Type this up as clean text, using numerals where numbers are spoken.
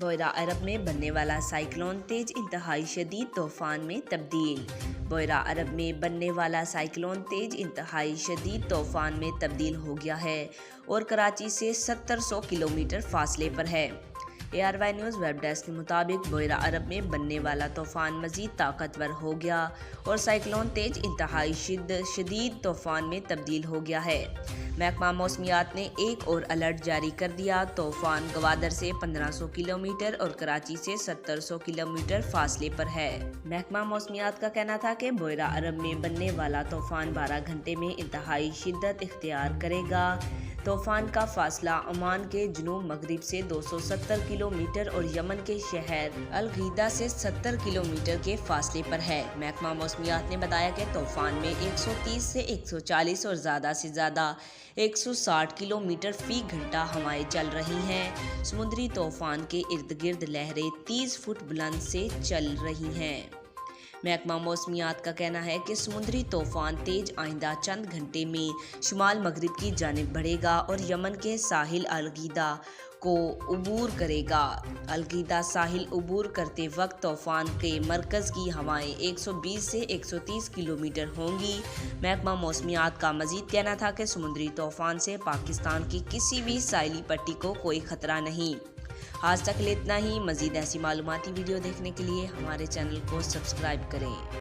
बोयरा अरब में बनने वाला साइक्लोन तेज इंतहाई शदीद तूफान में तब्दील। बोयरा अरब में बनने वाला साइक्लोन तेज इंतहाई शदीद तूफान में तब्दील हो गया है और कराची से 70-100 किलोमीटर फासले पर है। ARY न्यूज़ वेब डेस्क के मुताबिक बोयरा अरब में बनने वाला तूफान मजीद ताकतवर हो गया और साइक्लोन तेज इंतहाई शदीद तूफान में तब्दील हो गया है। महकमा मौसमियात ने एक और अलर्ट जारी कर दिया। तूफान गवादर से 1500 किलोमीटर और कराची से 70-100 किलोमीटर फासले पर है। महकमा मौसमियात का कहना था कि बोयरा अरब में बनने वाला तूफान 12 घंटे में इंतहाई शिद्दत इख्तियार करेगा। तूफान का फासला ओमान के जुनूब मगरिब से 270 किलोमीटर और यमन के शहर अल-गीदा से 70 किलोमीटर के फासले पर है। महकमा मौसमियात ने बताया कि तूफान में 130 से 140 और ज़्यादा से ज़्यादा 160 किलोमीटर फी घंटा हवाएं चल रही हैं। समुद्री तूफान के इर्द गिर्द लहरें 30 फुट बुलंद से चल रही हैं। महकमा मौसमियात का कहना है कि समुद्री तूफान तेज आइंदा चंद घंटे में शुमाल मगरिब की जानिब बढ़ेगा और यमन के साहिल अल-गीदा को उबूर करेगा। अल-गीदा साहिल उबूर करते वक्त तूफान के मरकज़ की हवाएं 120 से 130 किलोमीटर होंगी। महकमा मौसमियात का मजीद कहना था कि समुद्री तूफान से पाकिस्तान की किसी भी साहिली पट्टी को कोई खतरा नहीं। आज तक इतना ही। मजीद ऐसी मालूमाती वीडियो देखने के लिए हमारे चैनल को सब्सक्राइब करें।